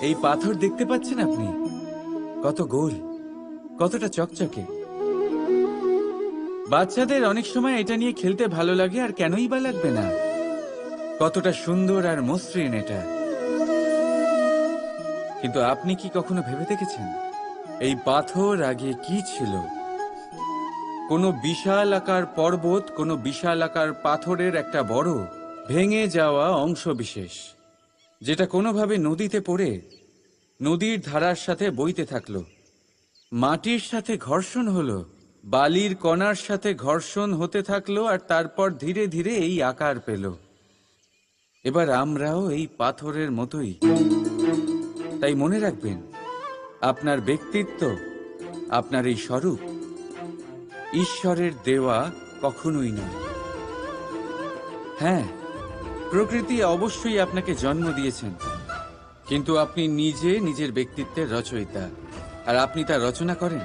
এই পাথর দেখতে পাচ্ছেন আপনি? কত গোল, কতটা চকচকে। বাচ্চাদের অনেক সময় এটা নিয়ে খেলতে ভালো লাগে, আর কেনই বা লাগবে না। কতটা সুন্দর আর মসৃণ এটা। কিন্তু আপনি কি কখনো ভেবে দেখেছেন এই পাথর আগে কি ছিল? কোনো বিশাল আকার পর্বত, কোনো বিশাল আকার পাথরের একটা বড় ভেঙে যাওয়া অংশ বিশেষ, যেটা কোনোভাবে নদীতে পড়ে নদীর ধারার সাথে বইতে থাকলো। মাটির সাথে ঘর্ষণ হলো, বালির কণার সাথে ঘর্ষণ হতে থাকলো, আর তারপর ধীরে ধীরে এই আকার পেল। এবার আমরাও এই পাথরের মতোই। তাই মনে রাখবেন, আপনার ব্যক্তিত্ব, আপনার এই স্বরূপ ঈশ্বরের দেওয়া কখনোই নয়। হ্যাঁ, প্রকৃতি অবশ্যই আপনাকে জন্ম দিয়েছেন, কিন্তু আপনি নিজে নিজের ব্যক্তিত্বের রচয়িতা। আর আপনি তা রচনা করেন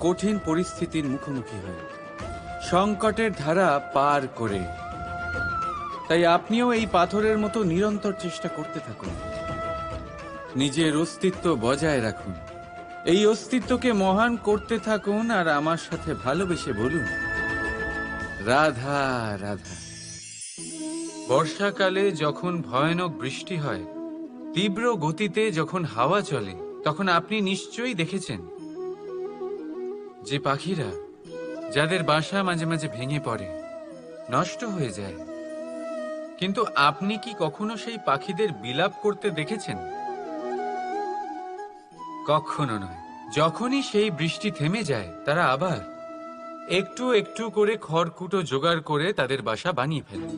কঠিন পরিস্থিতির মুখোমুখি হয়ে, সংকটের ধারা পার করে। তাই আপনিও এই পাথরের মতো নিরন্তর চেষ্টা করতে থাকুন। নিজের অস্তিত্ব বজায় রাখুন, এই অস্তিত্বকে মহান করতে থাকুন, আর আমার সাথে ভালোবেসে বলুন, রাধা রাধা। বর্ষাকালে যখন ভয়ানক বৃষ্টি হয়, তীব্র গতিতে যখন হাওয়া চলে, তখন আপনি নিশ্চয়ই দেখেছেন যে পাখিরা, যাদের বাসা মাঝে মাঝে ভেঙে পড়ে, নষ্ট হয়ে যায়। কিন্তু আপনি কি কখনো সেই পাখিদের বিলাপ করতে দেখেছেন? কখনো নয়। যখনই সেই বৃষ্টি থেমে যায়, তারা আবার একটু একটু করে খড়কুটো জোগাড় করে তাদের বাসা বানিয়ে ফেলে।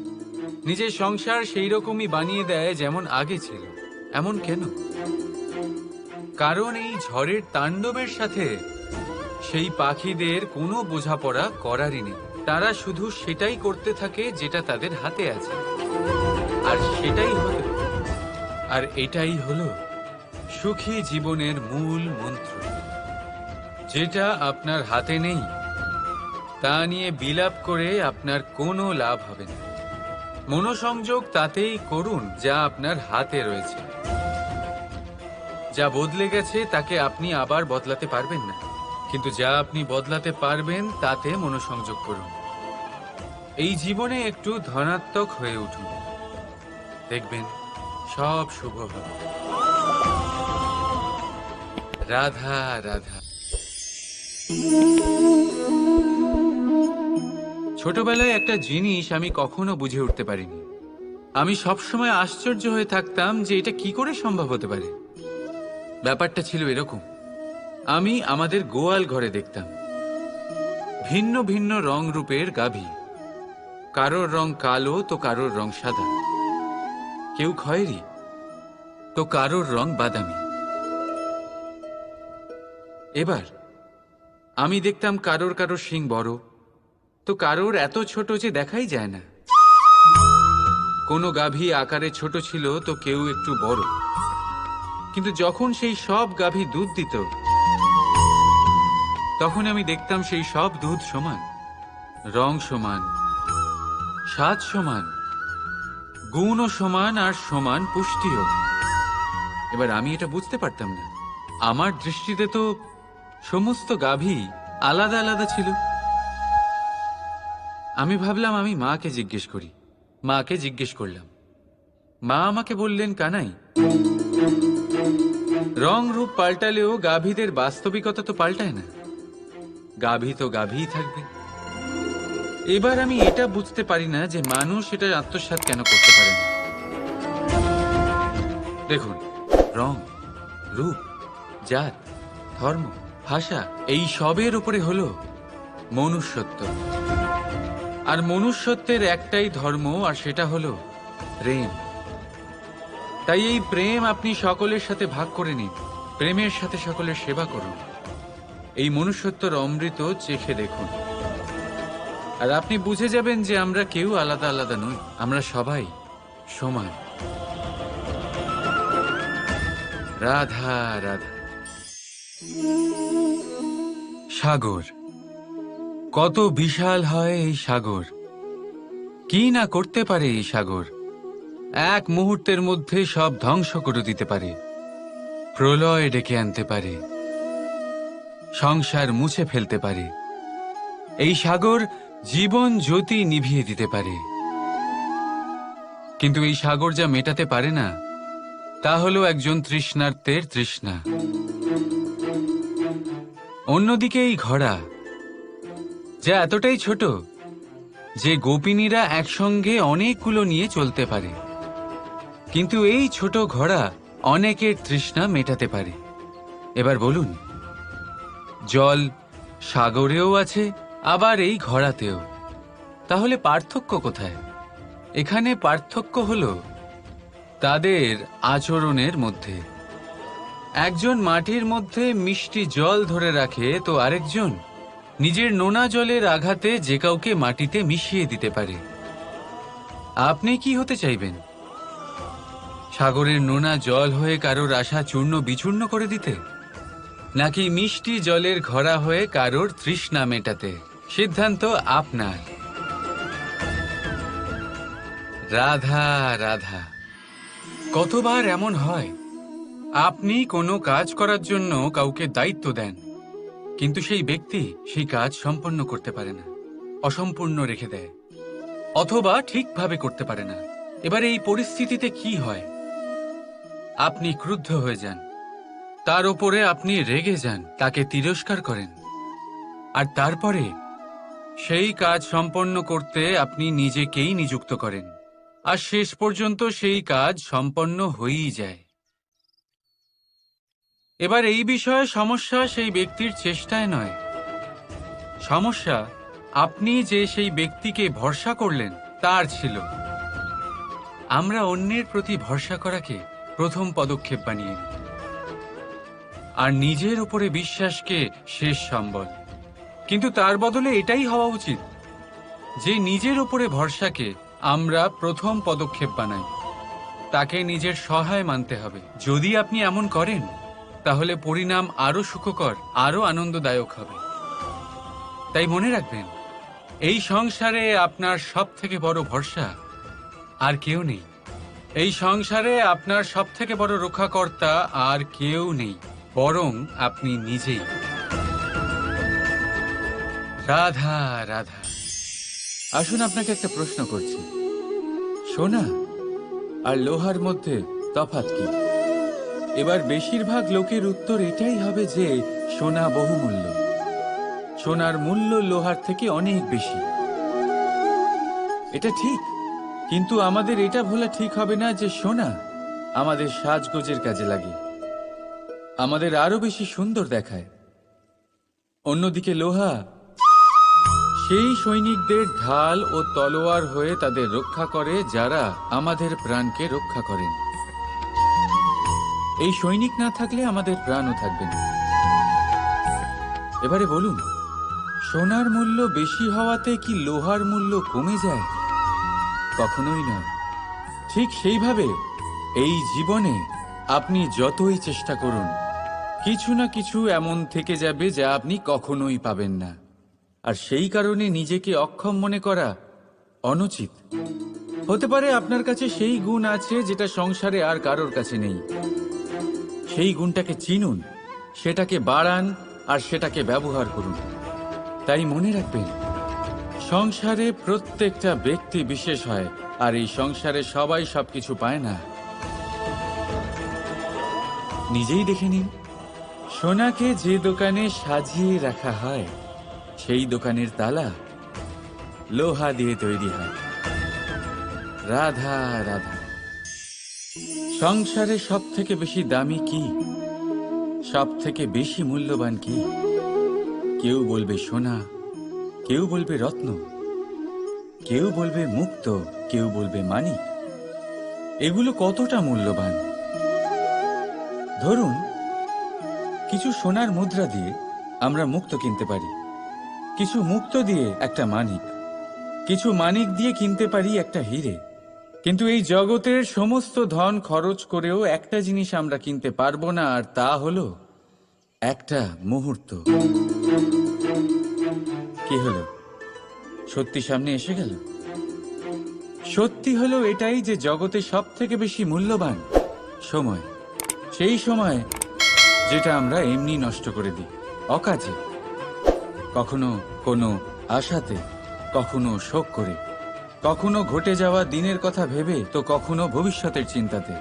নিজের সংসার সেই রকমই বানিয়ে দেয় যেমন আগে ছিল। এমন কেন? কারণ এই ঝড়ের তাণ্ডবের সাথে সেই পাখিদের কোনো বোঝাপড়া করারই নেই। তারা শুধু সেটাই করতে থাকে যেটা তাদের হাতে আছে, আর এটাই হলো সুখী জীবনের মূল মন্ত্র। যেটা আপনার হাতে নেই, তা নিয়ে বিলাপ করে আপনার কোনো লাভ হবে না। মনোসংযোগ তাতেই করুন যা আপনার হাতে রয়েছে। যা বদলে গেছে তাকে আপনি আবার বদলাতে পারবেন না, কিন্তু যা আপনি বদলাতে পারবেন তাতে মনোসংযোগ করুন। এই জীবনে একটু ধনাত্মক হয়ে উঠুন, দেখবেন সব শুভ হবে। রাধা রাধা। ছোটবেলায় একটা জিনিস আমি কখনো বুঝে উঠতে পারিনি। আমি সবসময় আশ্চর্য হয়ে থাকতাম যে এটা কি করে সম্ভব হতে পারে। ব্যাপারটা ছিল এরকম, আমি আমাদের গোয়াল ঘরে দেখতাম ভিন্ন ভিন্ন রং রূপের গাভী। কারোর রং কালো, তো কারোর রং সাদা, কেউ খয়েরি, তো কারোর রং বাদামি। এবার আমি দেখতাম কারোর কারোর শিং বড়, তো কারোর এত ছোট যে দেখাই যায় না। কোনো গাভী আকারে ছোট ছিল, তো কেউ একটু বড়। কিন্তু যখন সেই সব গাভী দুধ দিত, তখন আমি দেখতাম সেই সব দুধ সমান, রং সমান, স্বাদ সমান, গুণও সমান, আর সমান পুষ্টিও। এবার আমি এটা বুঝতে পারতাম না। আমার দৃষ্টিতে তো সমস্ত গাভী আলাদা আলাদা ছিল। আমি ভাবলাম আমি মাকে জিজ্ঞেস করি। মাকে জিজ্ঞেস করলাম। মা আমাকে বললেন, কানাই, রং রূপ পাল্টালেও গাভীদের বাস্তবিকতা তো পাল্টায় না। গাভী তো গাভীই থাকবে। এবার আমি এটা বুঝতে পারি না যে মানুষ এটা আত্মসাৎ কেন করতে পারে না। দেখুন, রং, রূপ, জাত, ধর্ম, ভাষা, এই সবের উপরে হলো মনুষ্যত্ব। আর মনুষ্যত্বের একটাই ধর্ম, আর সেটা হলো প্রেম। তাই এই প্রেম আপনি সকলের সাথে ভাগ করে নিন। প্রেমের সাথে সকলের সেবা করুন। এই মনুষ্যত্বর অমৃত চেখে দেখুন, আর আপনি বুঝে যাবেন যে আমরা কেউ আলাদা আলাদা নই, আমরা সবাই সমান। রাধা রাধা। সাগর, কত বিশাল হয় এই সাগর! কি না করতে পারে এই সাগর! এক মুহূর্তের মধ্যে সব ধ্বংস করে দিতে পারে। প্রলয় ডেকে আনতে পারে, সংসার মুছে ফেলতে পারে। এই সাগর জীবন জ্যোতি নিভিয়ে দিতে পারে। কিন্তু এই সাগর যা মেটাতে পারে না, তা হলো একজন তৃষ্ণার্তের তৃষ্ণা। অন্যদিকে এই ঘোড়া, যা এতটাই ছোট যে গোপিনীরা একসঙ্গে অনেকগুলো নিয়ে চলতে পারে, কিন্তু এই ছোট ঘোড়া অনেকের তৃষ্ণা মেটাতে পারে। এবার বলুন, জল সাগরেও আছে, আবার এই ঘোড়াতেও। তাহলে পার্থক্য কোথায়? এখানে পার্থক্য হলো তাদের আচরণের মধ্যে। একজন মাটির মধ্যে মিষ্টি জল ধরে রাখে, তো আরেকজন নিজের নোনা জলের আঘাতে যে কাউকে মাটিতে মিশিয়ে দিতে পারে। আপনি কি হতে চাইবেন? সাগরের নোনা জল হয়ে কারোর আশা চূর্ণ বিচূর্ণ করে দিতে, নাকি মিষ্টি জলের ঘোড়া হয়ে কারোর তৃষ্ণা মেটাতে? সিদ্ধান্ত আপনার। রাধা রাধা। কতবার এমন হয়, আপনি কোনো কাজ করার জন্য কাউকে দায়িত্ব দেন, কিন্তু সেই ব্যক্তি সেই কাজ সম্পন্ন করতে পারে না, অসম্পূর্ণ রেখে দেয়, অথবা ঠিকভাবে করতে পারে না। এবার এই পরিস্থিতিতে কি হয়? আপনি ক্রুদ্ধ হয়ে যান, তার উপরে আপনি রেগে যান, তাকে তিরস্কার করেন, আর তারপরে সেই কাজ সম্পন্ন করতে আপনি নিজেকেই নিযুক্ত করেন, আর শেষ পর্যন্ত সেই কাজ সম্পন্ন হয়েই যায়। এবার এই বিষয়ে সমস্যা সেই ব্যক্তির চেষ্টায় নয়, সমস্যা আপনি যে সেই ব্যক্তিকে ভরসা করলেন তার ছিল। আমরা অন্যের প্রতি ভরসা করাকে প্রথম পদক্ষেপ বানিয়ে নিই, আর নিজের উপরে বিশ্বাসকে শেষ সম্বল। কিন্তু তার বদলে এটাই হওয়া উচিত যে নিজের উপরে ভরসাকে আমরা প্রথম পদক্ষেপ বানাই, তাকে নিজের সহায় মানতে হবে। যদি আপনি এমন করেন, তাহলে পরিণাম আরো সুখকর, আরো আনন্দদায়ক হবে। তাই মনে রাখবেন, এই সংসারে আপনার সব থেকে বড় ভরসা আর কেউ নেই। এই সংসারে আপনার সব থেকে বড় রক্ষাকর্তা আর কেউ নেই, বরং আপনি নিজেই। রাধা রাধা। আসুন আপনাকে একটা প্রশ্ন করছি, সোনা আর লোহার মধ্যে তফাৎ কি? এবার বেশিরভাগ লোকের উত্তর এটাই হবে যে সোনা বহুমূল্য, সোনার মূল্য লোহার থেকে অনেক বেশি। এটা ঠিক, কিন্তু আমাদের এটা ভোলা ঠিক হবে না যে সোনা আমাদের সাজগোজের কাজে লাগে, আমাদের আরো বেশি সুন্দর দেখায়। অন্যদিকে লোহা সেই সৈনিকদের ঢাল ও তলোয়ার হয়ে তাদের রক্ষা করে, যারা আমাদের প্রাণকে রক্ষা করেন। এই সৈনিক না থাকলে আমাদের প্রাণও থাকবে না। এবারে বলুন, সোনার মূল্য বেশি হওয়াতে কি লোহার মূল্য কমে যায়? কখনোই নয়। ঠিক সেইভাবে এই জীবনে আপনি যতই চেষ্টা করুন, কিছু না কিছু এমন থেকে যাবে যা আপনি কখনোই পাবেন না, আর সেই কারণে নিজেকে অক্ষম মনে করা অনুচিত। হতে পারে আপনার কাছে সেই গুণ আছে যেটা সংসারে আর কারোর কাছে নেই। সেই গুণটাকে চিনুন, সেটাকে বাড়ান, আর সেটাকে ব্যবহার করুন। তাই মনে রাখবেন, সংসারে প্রত্যেকটা ব্যক্তি বিশেষ হয়, আর এই সংসারে সবাই সবকিছু পায় না। নিজেই দেখে নিন, সোনাকে যে দোকানে সাজিয়ে রাখা হয়, সেই দোকানের তালা লোহা দিয়ে তৈরি হয়। রাধা রাধা। সংসারে সব থেকে বেশি দামি কি, সব থেকে বেশি মূল্যবান কি? কেউ বলবে সোনা, কেউ বলবে রত্ন, কেউ বলবে মুক্ত, কেউ বলবে মানিক। এগুলো কতটা মূল্যবান? ধরুন, কিছু সোনার মুদ্রা দিয়ে আমরা মুক্ত কিনতে পারি, কিছু মুক্ত দিয়ে একটা মানিক, কিছু মানিক দিয়ে কিনতে পারি একটা হীরে। কিন্তু এই জগতের সমস্ত ধন খরচ করেও একটা জিনিস আমরা কিনতে পারবো না, আর তা হলো একটা মুহূর্ত। কি হলো? সত্যি সামনে এসে গেল। সত্যি হলো এটাই যে জগতে সব থেকে বেশি মূল্যবান সময়। সেই সময় যেটা আমরা এমনি নষ্ট করে দিই অকাজে, কখনো কোনো আশাতে, কখনো শোক করে, কখনো ঘটে যাওয়া দিনের কথা ভেবে, তো কখনো ভবিষ্যতের চিন্তাতে।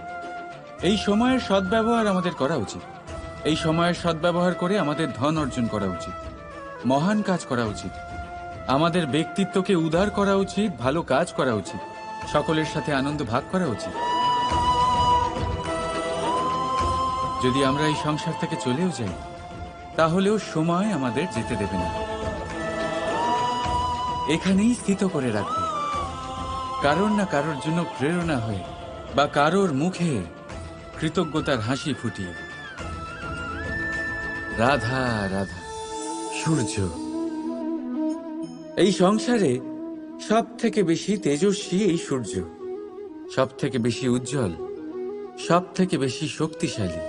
এই সময়ের সদ্ব্যবহার আমাদের করা উচিত। এই সময়ের সদ্ব্যবহার করে আমাদের ধন অর্জন করা উচিত, মহান কাজ করা উচিত, আমাদের ব্যক্তিত্বকে উদার করা উচিত, ভালো কাজ করা উচিত, সকলের সাথে আনন্দ ভাগ করা উচিত। যদি আমরা এই সংসার থেকে চলেও যাই, তাহলেও সময় আমাদের যেতে দেবে না, এখানেই স্থিত করে রাখবে, কারোর না কারোর জন্য প্রেরণা হয়ে, বা কারোর মুখে কৃতজ্ঞতার হাসি ফুটিয়ে। রাধা রাধা। সূর্য এই সংসারে সব থেকে বেশি তেজস্বী, এই সূর্য সব থেকে বেশি উজ্জ্বল, সব থেকে বেশি শক্তিশালী।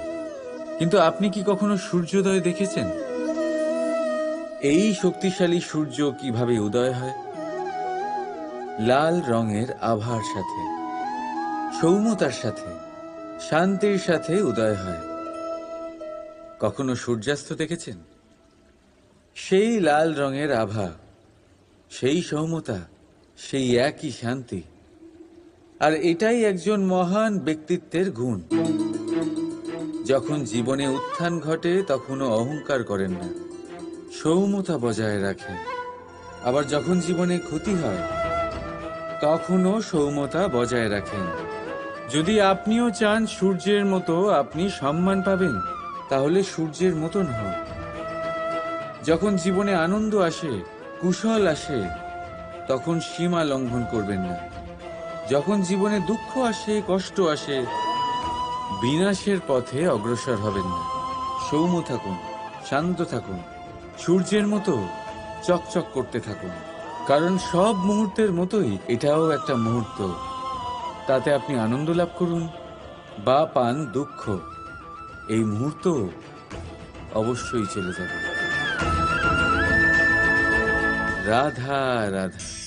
কিন্তু আপনি কি কখনো সূর্যোদয় দেখেছেন? এই শক্তিশালী সূর্য কিভাবে উদয় হয়? লাল রঙের আভার সাথে, সৌম্যতার সাথে, শান্তির সাথে উদয় হয়। কখনো সূর্যাস্ত দেখেছেন? সেই লাল রঙের আভা, সেই সৌম্যতা, সেই একই শান্তি। আর এটাই একজন মহান ব্যক্তিত্বের গুণ। যখন জীবনে উত্থান ঘটে তখনও অহংকার করেন না, সৌম্যতা বজায় রাখেন। আবার যখন জীবনে ক্ষতি হয় তখনও সৌম্যতা বজায় রাখেন। যদি আপনিও চান সূর্যের মতো আপনি সম্মান পাবেন, তাহলে সূর্যের মতন হন। যখন জীবনে আনন্দ আসে, কুশল আসে, তখন সীমা লঙ্ঘন করবেন না। যখন জীবনে দুঃখ আসে, কষ্ট আসে, বিনাশের পথে অগ্রসর হবেন না। সৌম্য থাকুন, শান্ত থাকুন, সূর্যের মতো চকচক করতে থাকুন। কারণ সব মুহূর্তের মতোই এটাও একটা মুহূর্ত। তাতে আপনি আনন্দ লাভ করুন বা পান দুঃখ, এই মুহূর্ত অবশ্যই চলে যাবে। রাধা রাধা।